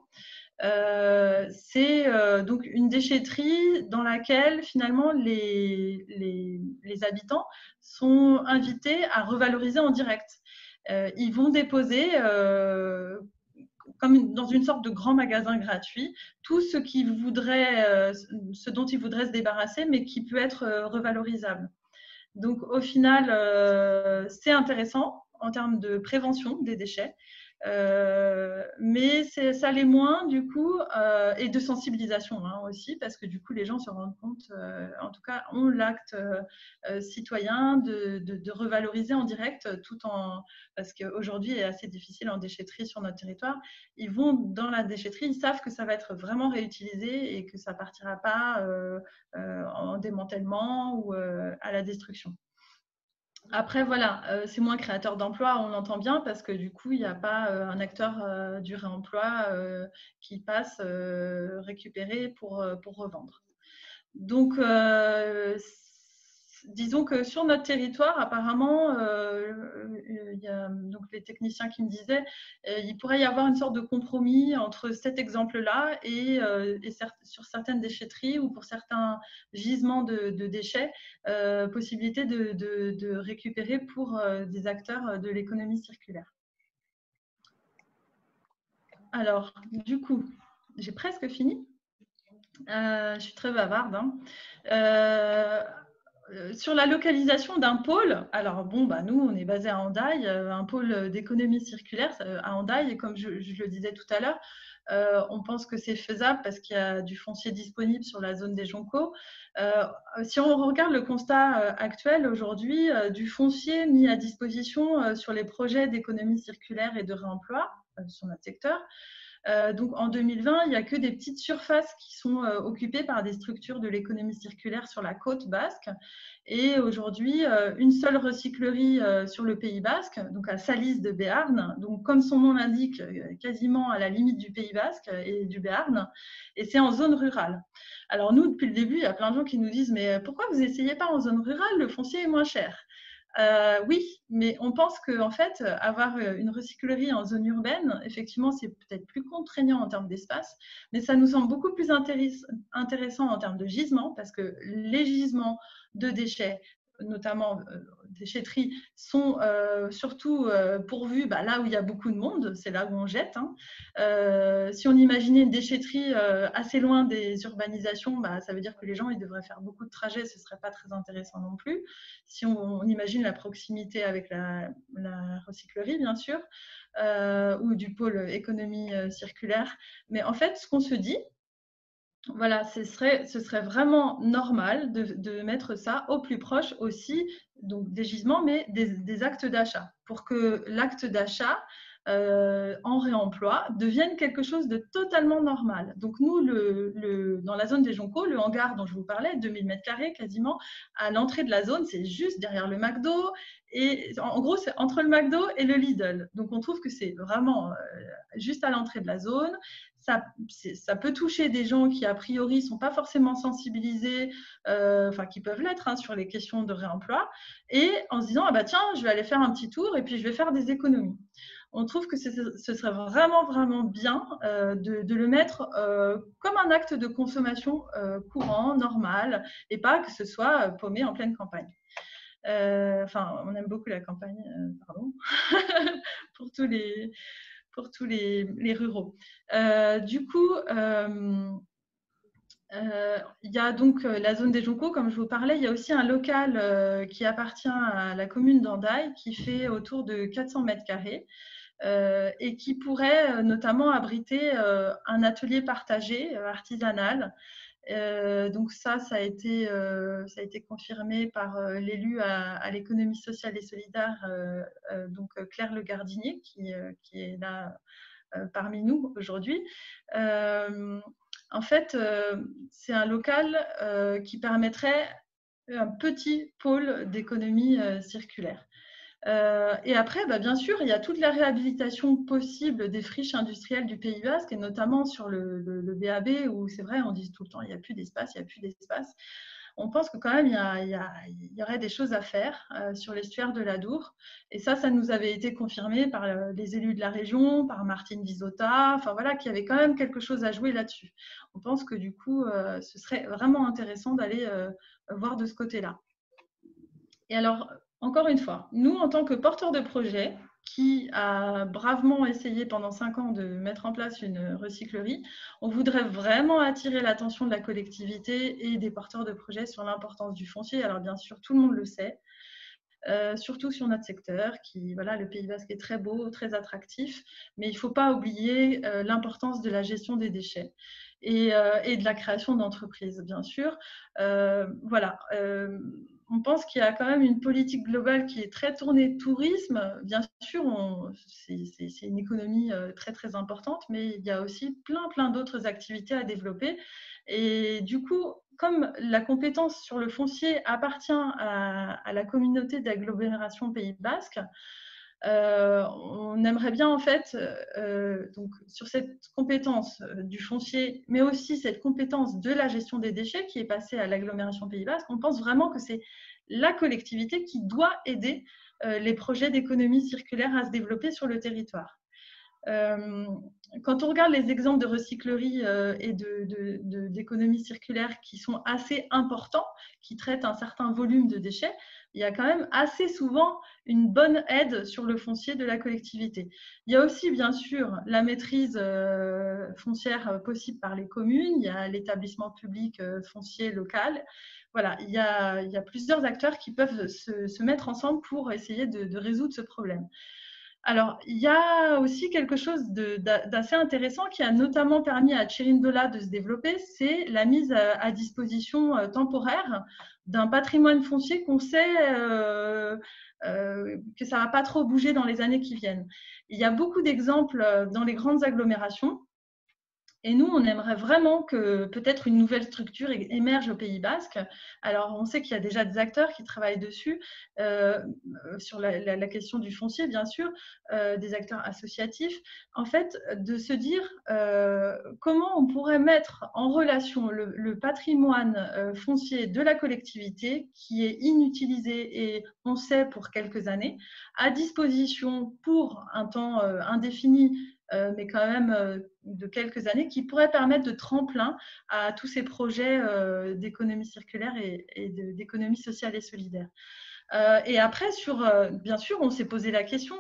C'est donc une déchetterie dans laquelle finalement les habitants sont invités à revaloriser en direct. Ils vont déposer comme dans une sorte de grand magasin gratuit, tout ce ce dont ils voudraient se débarrasser, mais qui peut être revalorisable. Donc au final, c'est intéressant en termes de prévention des déchets, mais ça l'est moins du coup, et de sensibilisation aussi, parce que du coup les gens se rendent compte, en tout cas ont l'acte citoyen de revaloriser en direct, parce qu'aujourd'hui il est assez difficile en déchetterie sur notre territoire. Ils vont dans la déchetterie, ils savent que ça va être vraiment réutilisé et que ça partira pas en démantèlement ou à la destruction. Après, voilà, c'est moins créateur d'emplois, on l'entend bien, parce que du coup, il n'y a pas un acteur du réemploi qui passe récupérer pour revendre. Donc, disons que sur notre territoire, apparemment, il y a donc les techniciens qui me disaient il pourrait y avoir une sorte de compromis entre cet exemple-là et sur certaines déchetteries ou pour certains gisements de déchets, possibilité de récupérer pour des acteurs de l'économie circulaire. Alors, du coup, j'ai presque fini. Je suis très bavarde. Sur la localisation d'un pôle, alors bon, nous, on est basé à Hendaye, un pôle d'économie circulaire à Hendaye, et comme je le disais tout à l'heure, on pense que c'est faisable parce qu'il y a du foncier disponible sur la zone des Joncos. Si on regarde le constat actuel aujourd'hui, du foncier mis à disposition sur les projets d'économie circulaire et de réemploi sur notre secteur, donc en 2020, il n'y a que des petites surfaces qui sont occupées par des structures de l'économie circulaire sur la côte basque. Et aujourd'hui, une seule recyclerie sur le Pays basque, donc à Salis de Béarn, donc comme son nom l'indique, quasiment à la limite du Pays basque et du Béarn, et c'est en zone rurale. Alors nous, depuis le début, il y a plein de gens qui nous disent « mais pourquoi vous n'essayez pas en zone rurale? Le foncier est moins cher ». Oui, mais on pense qu'en fait, avoir une recyclerie en zone urbaine, effectivement, c'est peut-être plus contraignant en termes d'espace, mais ça nous semble beaucoup plus intéressant en termes de gisement, parce que les gisements de déchets, notamment déchetteries, sont surtout pourvus là où il y a beaucoup de monde, c'est là où on jette. Si on imaginait une déchetterie assez loin des urbanisations, ça veut dire que les gens ils devraient faire beaucoup de trajets, ce ne serait pas très intéressant non plus. Si on imagine la proximité avec la recyclerie, bien sûr, ou du pôle économie circulaire. Mais en fait, ce qu'on se dit, voilà, ce serait vraiment normal de mettre ça au plus proche aussi, donc des gisements, mais des actes d'achat, pour que l'acte d'achat en réemploi devienne quelque chose de totalement normal. Donc nous, dans la zone des Joncos, le hangar dont je vous parlais, 2000 m² quasiment, à l'entrée de la zone, c'est juste derrière le McDo, et en gros, c'est entre le McDo et le Lidl. Donc on trouve que c'est vraiment juste à l'entrée de la zone. Ça peut toucher des gens qui, a priori, ne sont pas forcément sensibilisés, qui peuvent l'être sur les questions de réemploi, et en se disant « ah tiens, je vais aller faire un petit tour et puis je vais faire des économies ». On trouve que ce serait vraiment, vraiment bien de le mettre comme un acte de consommation courant, normal, et pas que ce soit paumé en pleine campagne. On aime beaucoup la campagne, pardon, pour tous les ruraux. Du coup, il y a donc la zone des Joncos, comme je vous parlais. Il y a aussi un local qui appartient à la commune d'Hendaye, qui fait autour de 400 m², et qui pourrait notamment abriter un atelier partagé artisanal. Donc ça a été confirmé par l'élu à l'économie sociale et solidaire, donc Claire Le Gardinier, qui est là parmi nous aujourd'hui. En fait, c'est un local qui permettrait un petit pôle d'économie circulaire. Et après, bien sûr, il y a toute la réhabilitation possible des friches industrielles du Pays basque, et notamment sur le BAB, où c'est vrai, on dit tout le temps, il n'y a plus d'espace, il n'y a plus d'espace. on pense que quand même il y aurait des choses à faire sur l'estuaire de l'Adour. Et ça nous avait été confirmé par les élus de la région, par Martine Visota, enfin voilà, qu'il y avait quand même quelque chose à jouer là-dessus. On pense que du coup, ce serait vraiment intéressant d'aller voir de ce côté-là. Et alors, encore une fois, nous, en tant que porteurs de projet, qui a bravement essayé pendant 5 ans de mettre en place une recyclerie, on voudrait vraiment attirer l'attention de la collectivité et des porteurs de projets sur l'importance du foncier. Alors bien sûr, tout le monde le sait, surtout sur notre secteur, qui, voilà, le Pays Basque est très beau, très attractif, mais il ne faut pas oublier l'importance de la gestion des déchets et de la création d'entreprises, bien sûr. Voilà. On pense qu'il y a quand même une politique globale qui est très tournée tourisme. Bien sûr, c'est une économie très, très importante, mais il y a aussi plein d'autres activités à développer. Et du coup, comme la compétence sur le foncier appartient à la communauté d'agglomération Pays Basque, on aimerait bien en fait, donc sur cette compétence du foncier, mais aussi cette compétence de la gestion des déchets qui est passée à l'agglomération Pays Basque, on pense vraiment que c'est la collectivité qui doit aider les projets d'économie circulaire à se développer sur le territoire. Quand on regarde les exemples de recyclerie et d'économie circulaire qui sont assez importants, qui traitent un certain volume de déchets, il y a quand même assez souvent une bonne aide sur le foncier de la collectivité. Il y a aussi, bien sûr, la maîtrise foncière possible par les communes, il y a l'établissement public foncier local. Voilà, il y a plusieurs acteurs qui peuvent se mettre ensemble pour essayer de résoudre ce problème. Alors, il y a aussi quelque chose d'assez intéressant qui a notamment permis à Tchirindola de se développer, c'est la mise à disposition temporaire d'un patrimoine foncier qu'on sait que ça ne va pas trop bouger dans les années qui viennent. Il y a beaucoup d'exemples dans les grandes agglomérations. Et nous, on aimerait vraiment que peut-être une nouvelle structure émerge au Pays Basque. Alors, on sait qu'il y a déjà des acteurs qui travaillent dessus, sur la question du foncier, bien sûr, des acteurs associatifs. En fait, de se dire comment on pourrait mettre en relation le patrimoine foncier de la collectivité, qui est inutilisé et on sait pour quelques années, à disposition pour un temps indéfini, mais quand même de quelques années, qui pourraient permettre de tremplin à tous ces projets d'économie circulaire et d'économie sociale et solidaire. Et après, bien sûr, on s'est posé la question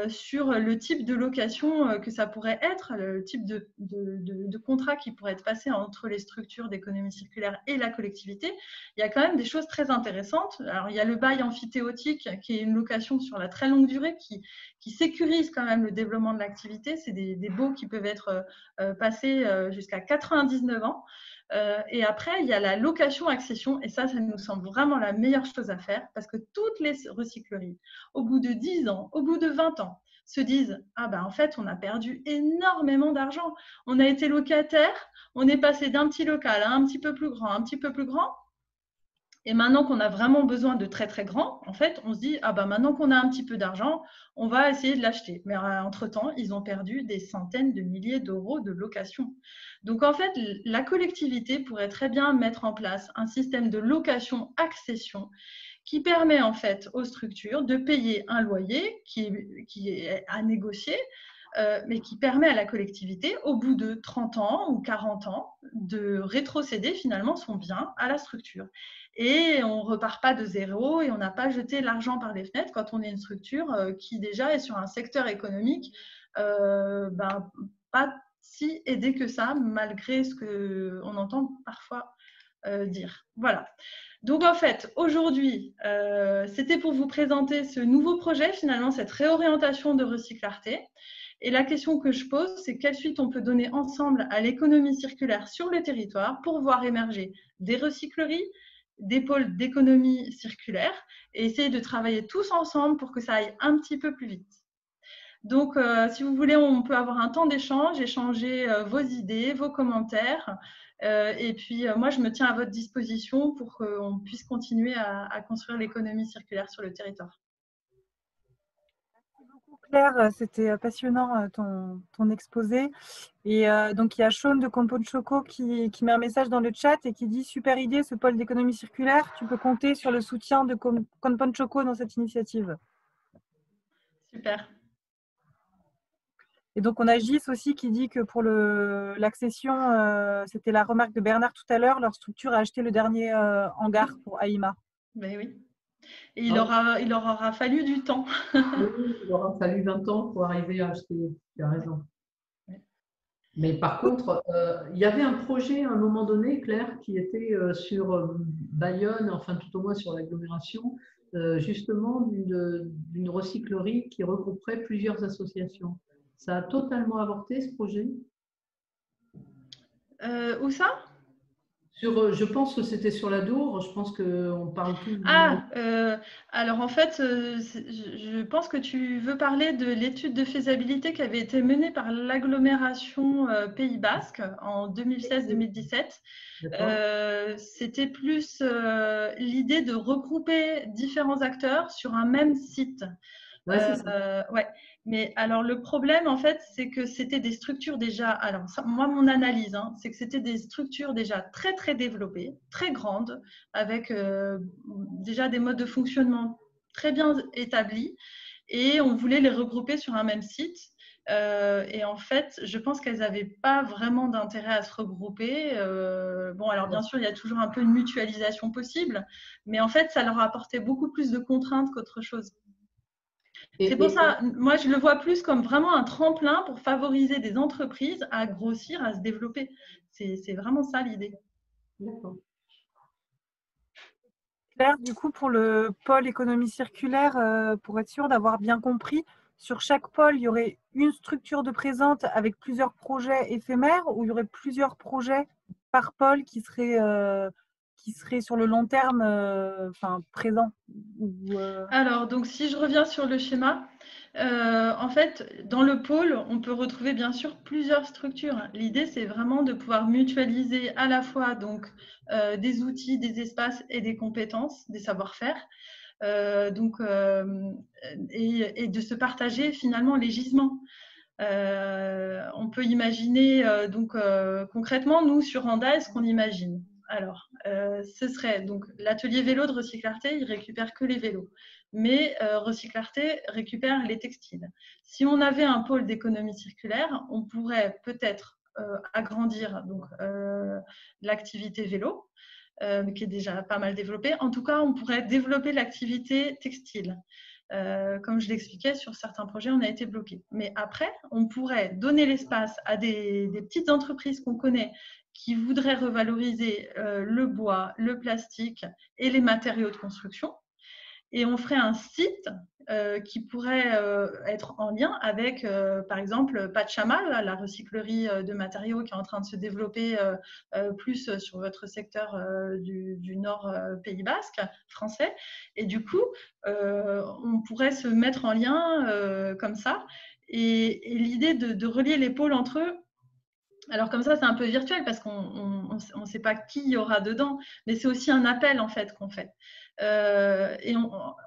sur le type de location que ça pourrait être, le type de contrat qui pourrait être passé entre les structures d'économie circulaire et la collectivité. Il y a quand même des choses très intéressantes. Alors, il y a le bail amphithéotique, qui est une location sur la très longue durée, qui sécurise quand même le développement de l'activité. C'est des baux qui peuvent être passés jusqu'à 99 ans. Et après, il y a la location-accession, et ça nous semble vraiment la meilleure chose à faire, parce que toutes les recycleries, au bout de 10 ans, au bout de 20 ans, se disent « Ah ben en fait, on a perdu énormément d'argent. On a été locataire, on est passé d'un petit local à un petit peu plus grand, un petit peu plus grand. Et maintenant qu'on a vraiment besoin de très très grand, en fait, on se dit, ah ben maintenant qu'on a un petit peu d'argent, on va essayer de l'acheter. Mais entre-temps, ils ont perdu des centaines de milliers d'euros de location. Donc en fait, la collectivité pourrait très bien mettre en place un système de location-accession qui permet en fait aux structures de payer un loyer qui est à négocier, mais qui permet à la collectivité, au bout de 30 ans ou 40 ans, de rétrocéder finalement son bien à la structure. Et on ne repart pas de zéro et on n'a pas jeté l'argent par les fenêtres quand on est une structure qui déjà est sur un secteur économique pas si aidé que ça, malgré ce qu'on entend parfois dire. Voilà. Donc en fait, aujourd'hui, c'était pour vous présenter ce nouveau projet, finalement, cette réorientation de Recyclarté. Et la question que je pose, c'est quelle suite on peut donner ensemble à l'économie circulaire sur le territoire pour voir émerger des recycleries, des pôles d'économie circulaire et essayer de travailler tous ensemble pour que ça aille un petit peu plus vite. Donc, si vous voulez, on peut avoir un temps d'échange, échanger vos idées, vos commentaires. Et puis, moi, je me tiens à votre disposition pour qu'on puisse continuer à construire l'économie circulaire sur le territoire. Merci beaucoup, Claire, c'était passionnant ton exposé. Et donc, il y a Sean de Compound Choco qui met un message dans le chat et qui dit: super idée, ce pôle d'économie circulaire. Tu peux compter sur le soutien de Compound Choco dans cette initiative. Super. Et donc, on a Gis aussi qui dit que pour l'accession, c'était la remarque de Bernard tout à l'heure, leur structure a acheté le dernier hangar pour AIMA. Ben oui. Et il leur aura fallu du temps. Oui, il aura fallu 20 ans pour arriver à acheter. Tu as raison. Mais par contre, il y avait un projet à un moment donné, Claire, qui était sur Bayonne, enfin tout au moins sur l'agglomération, justement d'une recyclerie qui regrouperait plusieurs associations. Ça a totalement avorté ce projet. Où ça? Je pense que c'était sur la Dour, je pense qu'on parle plus. Ah, alors en fait, je pense que tu veux parler de l'étude de faisabilité qui avait été menée par l'agglomération Pays Basque en 2016-2017. C'était plus l'idée de regrouper différents acteurs sur un même site. Ouais, c'est ça. Ouais. Mais alors le problème en fait, c'est que c'était des structures déjà. Alors ça, moi, mon analyse, hein, c'est que c'était des structures déjà très très développées, très grandes, avec déjà des modes de fonctionnement très bien établis, et on voulait les regrouper sur un même site. Et en fait, je pense qu'elles n'avaient pas vraiment d'intérêt à se regrouper. Bon, alors bien sûr, il y a toujours un peu une mutualisation possible, mais en fait, ça leur a apporté beaucoup plus de contraintes qu'autre chose. C'est pour ça, moi, je le vois plus comme vraiment un tremplin pour favoriser des entreprises à grossir, à se développer. C'est vraiment ça l'idée. D'accord. Claire, du coup, pour le pôle économie circulaire, pour être sûr d'avoir bien compris, sur chaque pôle, il y aurait une structure de présente avec plusieurs projets éphémères, ou il y aurait plusieurs projets par pôle qui seraient sur le long terme, présents Alors, donc, si je reviens sur le schéma, en fait, dans le pôle, on peut retrouver bien sûr plusieurs structures. L'idée, c'est vraiment de pouvoir mutualiser à la fois donc, des outils, des espaces et des compétences, des savoir-faire. Et de se partager finalement les gisements. On peut imaginer, concrètement, nous, sur Randa, ce qu'on imagine. Alors, ce serait donc l'atelier vélo de Recyclarté, il récupère que les vélos. Mais Recyclarté récupère les textiles. Si on avait un pôle d'économie circulaire, on pourrait peut-être agrandir l'activité vélo, qui est déjà pas mal développée. En tout cas, on pourrait développer l'activité textile. Comme je l'expliquais, sur certains projets, on a été bloqué. Mais après, on pourrait donner l'espace à des petites entreprises qu'on connaît qui voudraient revaloriser le bois, le plastique et les matériaux de construction. Et on ferait un site qui pourrait être en lien avec, par exemple, Pachama, la recyclerie de matériaux qui est en train de se développer plus sur votre secteur du nord Pays Basque français. Et du coup, on pourrait se mettre en lien comme ça. Et l'idée de relier les pôles entre eux, alors comme ça, c'est un peu virtuel parce qu'on ne sait pas qui il y aura dedans, mais c'est aussi un appel en fait qu'on fait. Et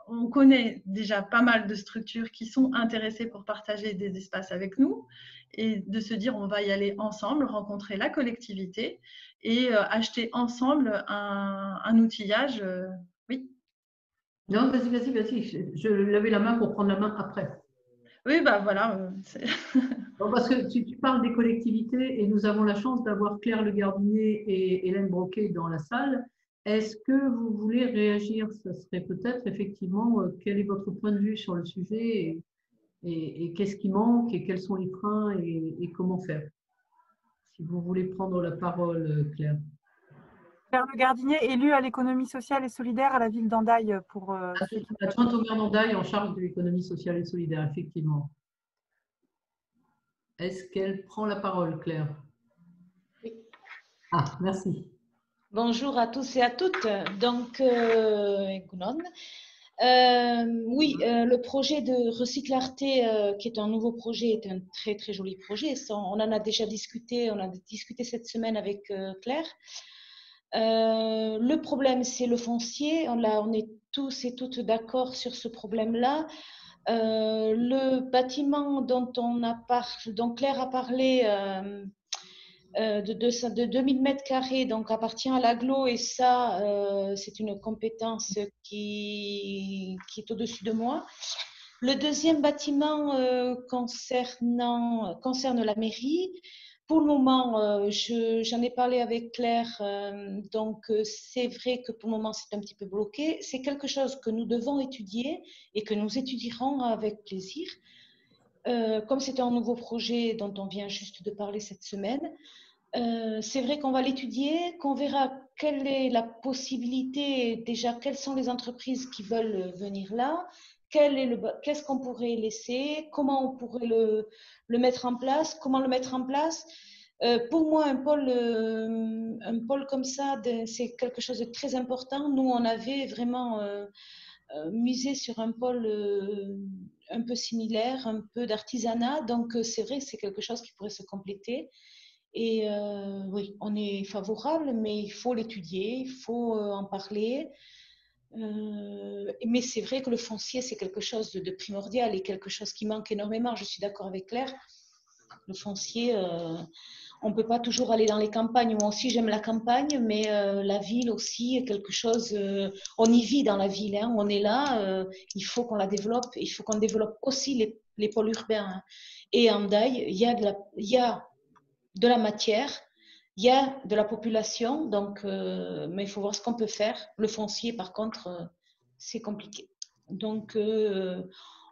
on connaît déjà pas mal de structures qui sont intéressées pour partager des espaces avec nous et de se dire on va y aller ensemble, rencontrer la collectivité et acheter ensemble un outillage. Oui. Non, vas-y. Je levais la main pour prendre la main après. Oui, bah voilà. Bon, parce que tu parles des collectivités et nous avons la chance d'avoir Claire Le Gardinier et Hélène Broquet dans la salle. Est-ce que vous voulez réagir? Ça serait peut-être effectivement quel est votre point de vue sur le sujet et qu'est-ce qui manque et quels sont les freins et comment faire? Si vous voulez prendre la parole, Claire. Claire Le Gardinier, élue à l'économie sociale et solidaire à la ville d'Andaille pour Adjointe au maire d'Andaille en charge de l'économie sociale et solidaire, effectivement. Est-ce qu'elle prend la parole, Claire? Oui. Ah, merci. Bonjour à tous et à toutes. Donc, le projet de Recyclarté, qui est un nouveau projet, est un très très joli projet. On en a déjà discuté, on a discuté cette semaine avec Claire. Le problème, c'est le foncier. On est tous et toutes d'accord sur ce problème-là. Le bâtiment dont Claire a parlé de 2000 mètres carrés, donc appartient à l'agglo, et ça, c'est une compétence qui est au-dessus de moi. Le deuxième bâtiment concerne la mairie. Pour le moment, j'en ai parlé avec Claire, donc c'est vrai que pour le moment c'est un petit peu bloqué. C'est quelque chose que nous devons étudier et que nous étudierons avec plaisir. Comme c'est un nouveau projet dont on vient juste de parler cette semaine, c'est vrai qu'on va l'étudier, qu'on verra quelle est la possibilité, déjà quelles sont les entreprises qui veulent venir là, qu'est-ce qu'on pourrait laisser, comment on pourrait le mettre en place, comment le mettre en place. Pour moi, un pôle comme ça, c'est quelque chose de très important. Nous, on avait vraiment misé sur un pôle un peu similaire, un peu d'artisanat. Donc, c'est vrai, c'est quelque chose qui pourrait se compléter. Et oui, on est favorable, mais il faut l'étudier, il faut en parler. Mais c'est vrai que le foncier, c'est quelque chose de primordial et quelque chose qui manque énormément. Je suis d'accord avec Claire. Le foncier, on ne peut pas toujours aller dans les campagnes. Moi aussi, j'aime la campagne, mais la ville aussi est quelque chose. On y vit dans la ville, hein. On est là, il faut qu'on la développe. Il faut qu'on développe aussi les pôles urbains, hein. Et en Daille, il y a de la matière, il y a de la population, donc, mais il faut voir ce qu'on peut faire. Le foncier, par contre, c'est compliqué. Donc,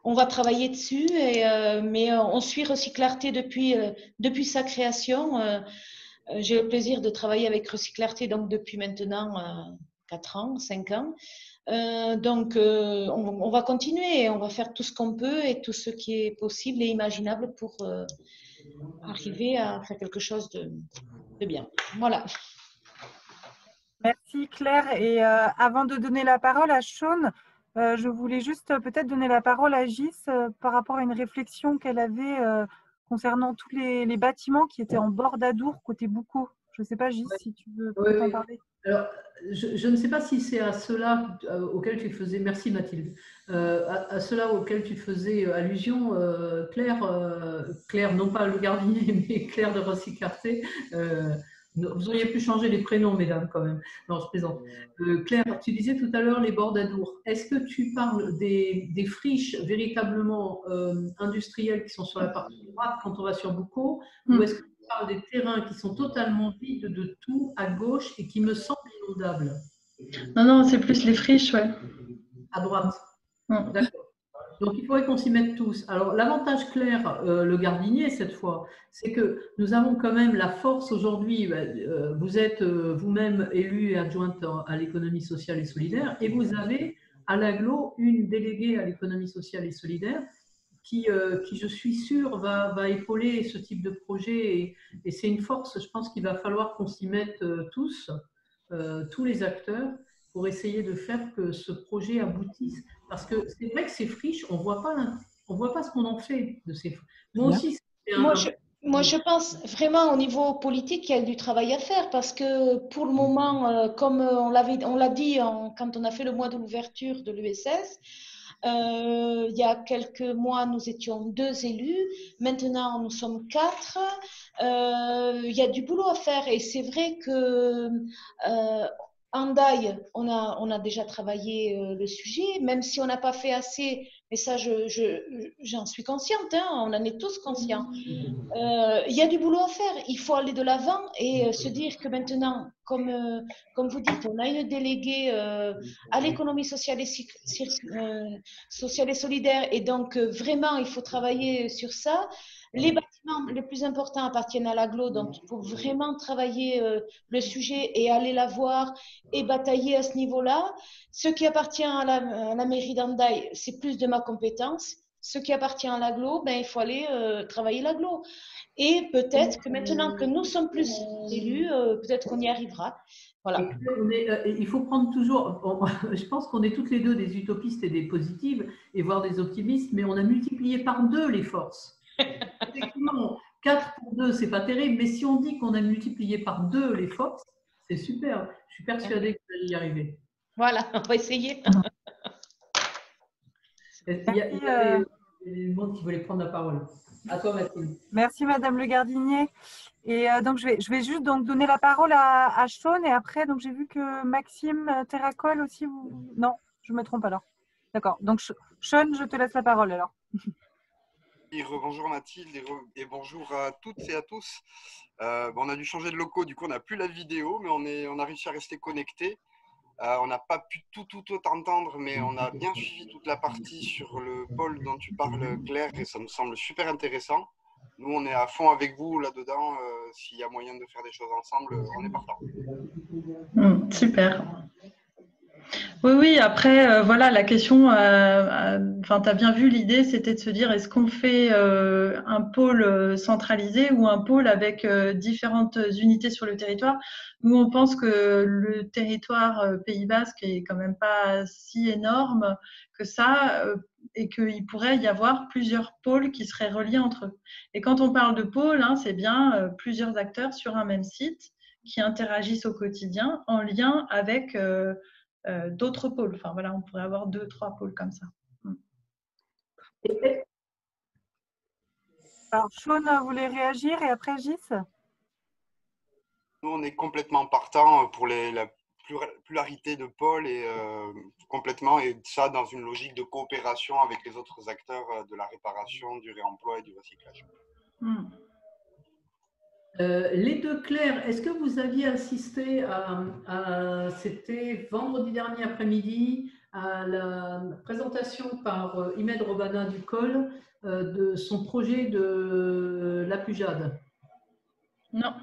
on va travailler dessus, mais on suit Recyclarté depuis sa création. J'ai le plaisir de travailler avec Recyclarté donc, depuis maintenant 4 ans, 5 ans. Donc, on va continuer, on va faire tout ce qu'on peut et tout ce qui est possible et imaginable pour arriver à faire quelque chose de bien. Voilà. Merci Claire. Et avant de donner la parole à Sean, je voulais juste peut-être donner la parole à Gis par rapport à une réflexion qu'elle avait concernant tous les bâtiments qui étaient en bord d'Adour côté Boucau. Je ne sais pas, Gis, si tu veux peut-être en parler. Alors, je ne sais pas si c'est à cela auquel tu faisais, merci Mathilde, à cela auquel tu faisais allusion, Claire, non pas le gardien, mais Claire de Recyclarté. Vous auriez pu changer les prénoms, mesdames, quand même. Non, je plaisante. Claire, tu disais tout à l'heure les bords d'Adour. Est-ce que tu parles des friches véritablement industrielles qui sont sur la partie droite quand on va sur Boucau, ou est-ce que tu parles des terrains qui sont totalement vides de tout à gauche et qui me semblent inondables? Non, c'est plus les friches, ouais. À droite. D'accord. Donc, il faudrait qu'on s'y mette tous. Alors, l'avantage Claire, le Gardinier, cette fois, c'est que nous avons quand même la force aujourd'hui. Vous êtes vous-même élue et adjointe à l'économie sociale et solidaire, et vous avez à l'agglo une déléguée à l'économie sociale et solidaire qui je suis sûre, va épauler ce type de projet. Et c'est une force, je pense qu'il va falloir qu'on s'y mette tous les acteurs, pour essayer de faire que ce projet aboutisse. Parce que c'est vrai que ces friches, on voit pas ce qu'on en fait de ces friches. Moi aussi, Moi, je pense vraiment au niveau politique, il y a du travail à faire parce que pour le moment, comme on l'a dit quand on a fait le mois de l'ouverture de l'USS, il y a quelques mois, nous étions 2 élus. Maintenant, nous sommes 4. Il y a du boulot à faire et c'est vrai que en Daille, on a déjà travaillé le sujet, même si on n'a pas fait assez, mais ça, j'en suis consciente, hein, on en est tous conscients. Il y a du boulot à faire, il faut aller de l'avant et se dire que maintenant, comme vous dites, on a une déléguée à l'économie sociale et solidaire et donc vraiment, il faut travailler sur ça. Les bâtiments les plus importants appartiennent à l'agglo, donc il faut vraiment travailler le sujet et aller la voir et batailler à ce niveau-là. Ce qui appartient à la mairie d'Andaille, c'est plus de ma compétence. Ce qui appartient à l'agglo, ben, il faut aller travailler l'agglo. Et peut-être que maintenant que nous sommes plus élus, peut-être qu'on y arrivera. Voilà. Il faut prendre toujours, je pense qu'on est toutes les deux des utopistes et des positives, et voire des optimistes, mais on a multiplié par 2 les forces. Effectivement, 4 pour 2, c'est pas terrible, mais si on dit qu'on a multiplié par 2 les forces, c'est super. Je suis persuadée que vous allez y arriver. Voilà, on va essayer. Il y avait du monde qui voulait prendre la parole. À toi, Mathilde. Merci, Madame Le Gardinier. Et donc, je vais juste donc, donner la parole à Sean. Et après, donc j'ai vu que Maxime Terracol aussi. Non, je me trompe alors. D'accord. Donc, Sean, je te laisse la parole alors. Bonjour Mathilde et bonjour à toutes et à tous. On a dû changer de locaux, du coup on n'a plus la vidéo, mais on a réussi à rester connectés. On n'a pas pu tout entendre, mais on a bien suivi toute la partie sur le pôle dont tu parles, Claire, et ça nous semble super intéressant. Nous, on est à fond avec vous là-dedans. S'il y a moyen de faire des choses ensemble, on est partant. Super. Oui, après, voilà, la question, enfin, tu as bien vu, l'idée, c'était de se dire, est-ce qu'on fait un pôle centralisé ou un pôle avec différentes unités sur le territoire? Nous, on pense que le territoire Pays Basque est quand même pas si énorme que ça, et qu'il pourrait y avoir plusieurs pôles qui seraient reliés entre eux. Et quand on parle de pôle, hein, c'est bien plusieurs acteurs sur un même site qui interagissent au quotidien en lien avec d'autres pôles. Enfin voilà, on pourrait avoir 2-3 pôles comme ça. Alors, Sean voulait réagir et après Gis. Nous, on est complètement partant pour la pluralité de pôles et complètement, et ça dans une logique de coopération avec les autres acteurs de la réparation, du réemploi et du recyclage. Les deux Claire, est-ce que vous aviez assisté c'était vendredi dernier après-midi, à la présentation par Imed Robana du Col de son projet de la Pujade? Non.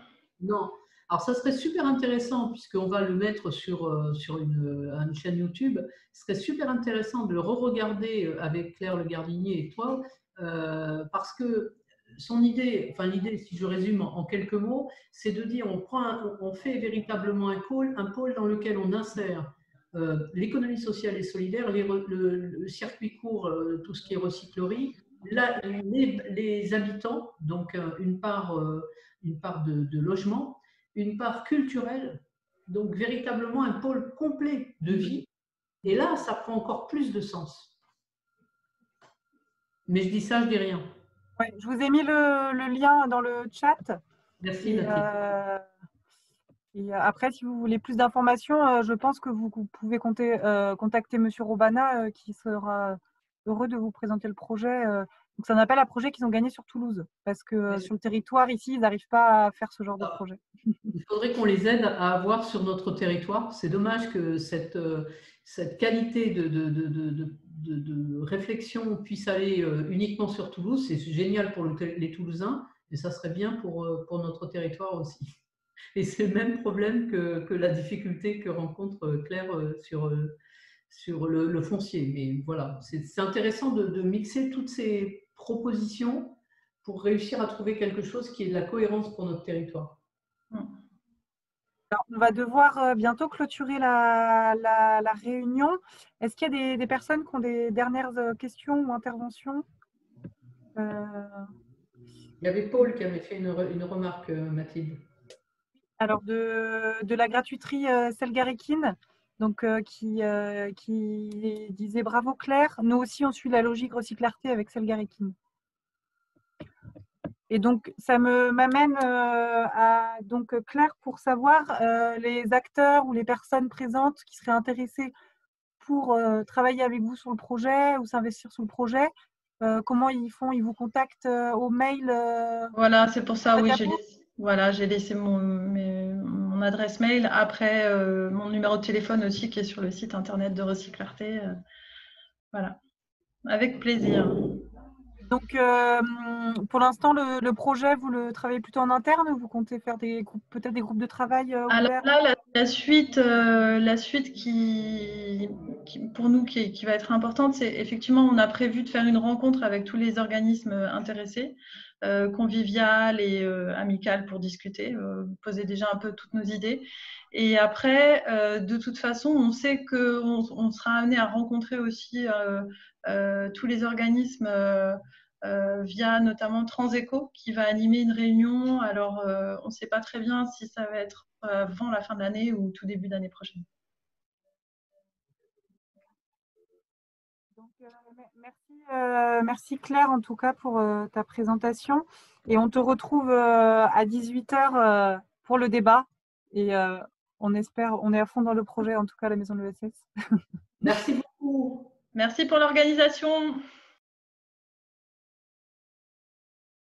Non. Alors, ça serait super intéressant, puisqu'on va le mettre sur une chaîne YouTube. Ce serait super intéressant de le re-regarder avec Claire Le Gardinier et toi, parce que son idée, enfin l'idée, si je résume en quelques mots, c'est de dire on fait véritablement un pôle dans lequel on insère l'économie sociale et solidaire, le circuit court, tout ce qui est recyclerie, les habitants, donc une part de logement, une part culturelle, donc véritablement un pôle complet de vie. Et là, ça prend encore plus de sens. Mais je dis ça, je dis rien. Ouais, je vous ai mis le lien dans le chat. Merci, Mathilde. Et après, si vous voulez plus d'informations, je pense que vous pouvez contacter Monsieur Robana, qui sera heureux de vous présenter le projet. Donc, c'est un appel à projet qu'ils ont gagné sur Toulouse, parce que sur le territoire, ici, ils n'arrivent pas à faire ce genre de projet. Il faudrait qu'on les aide à avoir sur notre territoire. C'est dommage que cette qualité de réflexion puisse aller uniquement sur Toulouse. C'est génial pour les Toulousains, mais ça serait bien pour notre territoire aussi. Et c'est le même problème que la difficulté que rencontre Claire sur le foncier. Mais voilà, c'est intéressant de mixer toutes ces propositions pour réussir à trouver quelque chose qui ait de la cohérence pour notre territoire. Alors, on va devoir bientôt clôturer la réunion. Est-ce qu'il y a des personnes qui ont des dernières questions ou interventions? Il y avait Paul qui avait fait une remarque, Mathilde. Alors, de la gratuiterie Selgarekin, donc qui disait bravo Claire. Nous aussi, on suit la logique recyclarté avec Selgarekin. Et donc, ça m'amène à donc Claire pour savoir les acteurs ou les personnes présentes qui seraient intéressées pour travailler avec vous sur le projet ou s'investir sur le projet. Comment ils font? Ils vous contactent au mail? Voilà, c'est pour ça, oui, j'ai laissé mon adresse mail. Après, mon numéro de téléphone aussi qui est sur le site internet de Recyclarté. Voilà, avec plaisir. Donc, pour l'instant, le projet, vous le travaillez plutôt en interne ou vous comptez faire peut-être des groupes de travail ouverts? Alors là, la suite qui pour nous qui va être importante, c'est effectivement, on a prévu de faire une rencontre avec tous les organismes intéressés, conviviales et amicales pour discuter, poser déjà un peu toutes nos idées. Et après, de toute façon, on sait qu'on sera amené à rencontrer aussi tous les organismes via notamment Transéco qui va animer une réunion. Alors, on ne sait pas très bien si ça va être avant la fin de l'année ou tout début d'année prochaine. Donc, Merci Claire en tout cas pour ta présentation. Et on te retrouve à 18h pour le débat. Et on espère, on est à fond dans le projet, en tout cas à la Maison de l'ESS. Merci beaucoup. Merci pour l'organisation.